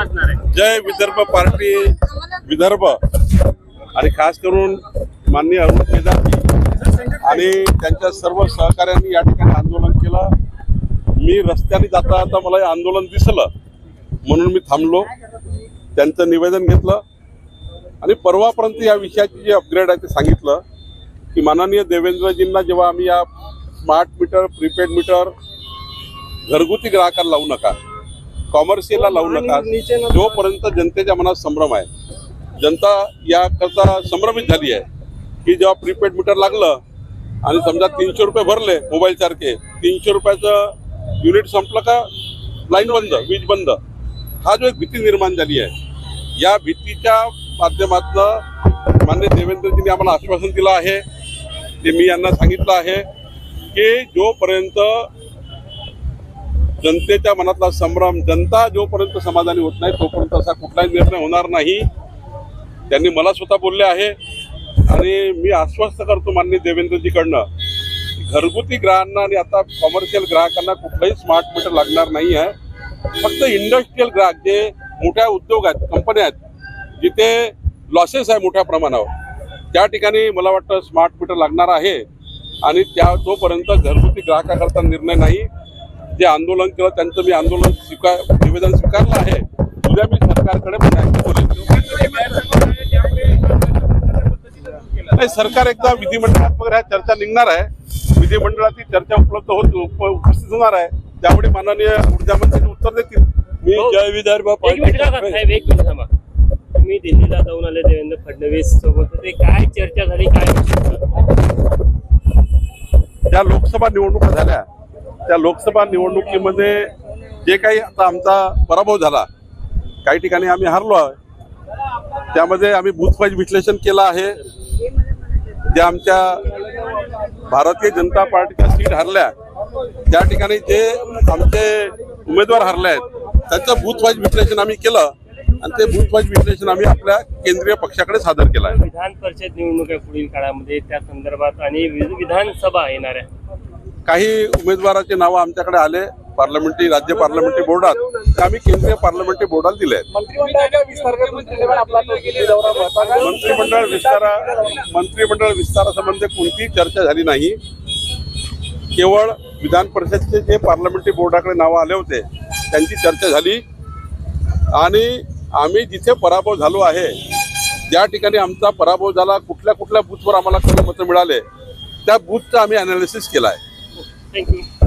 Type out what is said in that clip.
असणार आहे? जय विदर्भ पार्टी विदर्भ आणि खास करून माननीय अरुण केदारजी आणि त्यांच्या सर्व सहकाऱ्यांनी या ठिकाणी आंदोलन केलं। मी रस्त्याने जाता जाता मला हे आंदोलन दिसलं म्हणून मी थांबलो, त्यांचं निवेदन घेतलं आणि परवापर्यंत या विषयाची जे अपग्रेड आहे ते सांगितलं की माननीय देवेंद्रजींना जेव्हा आम्ही या स्मार्ट मीटर, प्रीपेड मीटर घरगुती ग्राहकाला लावू नका, कॉमर्शियलला लावू नका, जोपर्यंत जनतेच्या मनात संभ्रम आहे, जनता याकरता संभ्रमित झाली आहे की जेव्हा प्रीपेड मीटर लागलं आणि समजा 300 रुपये भरले मोबाईल सारखे, 300 रुपयाचं युनिट संपलं का लाईन बंद, वीज बंद, हा जो एक भीती निर्माण झाली आहे, या भीतीच्या माध्यमातून माननीय देवेंद्रजींनी आम्हाला आश्वासन दिलं आहे ते मी यांना सांगितलं आहे की जोपर्यंत जनतेच्या मनातला संभ्रम, जनता जोपर्यंत समाधानी होत नाही तोपर्यंत असा कुठलाही निर्णय होणार नाही। त्यांनी मला स्वतः बोलले आहे आणि मी आश्वस्त करतो माननीय देवेंद्रजीकडनं घरगुती ग्राहकांना आणि आता कॉमर्शियल ग्राहकांना कुठलाही स्मार्ट मीटर लागणार नाही आहे। फक्त इंडस्ट्रियल ग्राहक जे मोठ्या उद्योग आहेत, कंपन्या आहेत, जिथे लॉसेस आहे मोठ्या प्रमाणावर, त्या ठिकाणी मला वाटतं स्मार्ट मीटर लागणार आहे आणि त्या तोपर्यंत घरगुती ग्राहकाकरता निर्णय नाही। जे आंदोलन केलं त्यांचं मी आंदोलन निवेदन स्वीकारलं आहे। उद्या मी सरकारकडे नाही, सरकार एकदा विधिमंडळात वगैरे ह्या चर्चा निघणार आहे, विधिमंडळाची चर्चा उपस्थित होणार आहे, त्यामुळे माननीय ऊर्जा मंत्री उत्तर देतील। मी जय विदर्भ तुम्ही दिल्लीला जाऊन आले देवेंद्र फडणवीस सोबत, ते काय चर्चा झाली, काय ज्या लोकसभा निवडणुका झाल्या त्या लोकसभा निवडणुकीमध्ये जे काही आता आमचा पराभव झाला, काही ठिकाणी आम्ही हारलो आहे, त्यामध्ये आम्ही बूथ वाईज विश्लेषण केलं आहे। ज्या आमच्या भारतीय जनता पार्टीच्या सीट हरल्या त्या ठिकाणी जे आमचे उमेदवार हरले आहेत त्याचं बूथ वाईज विश्लेषण आम्ही केलं आणि ते बूथ वाईज विश्लेषण आम्ही आपल्या केंद्रीय पक्षाकडे सादर केलं आहे। विधान परिषद निवडणूक आहे पुढील काळामध्ये, त्या संदर्भात आणि विधानसभा येणार आहे, काही उमेदवारांचे नावं आमच्याकडे आले पार्लमेंटरी, राज्य पार्लमेंटरी बोर्डात, ते आम्ही केंद्रीय पार्लमेंटरी बोर्डाला दिले आहेत। मंत्रिमंडळ विस्तारासंबंधी कोणतीही चर्चा झाली नाही, केवळ विधान परिषदेचे जे पार्लमेंटरी बोर्डाकडे नावं आले होते त्यांची चर्चा झाली आणि आम्ही जिथे पराभव झालो आहे, ज्या ठिकाणी आमचा पराभव झाला, कुठल्या कुठल्या बूथवर आम्हाला कमी मतं मिळाले त्या बूथचं आम्ही अनालिसिस केलं आहे। थँक्यू।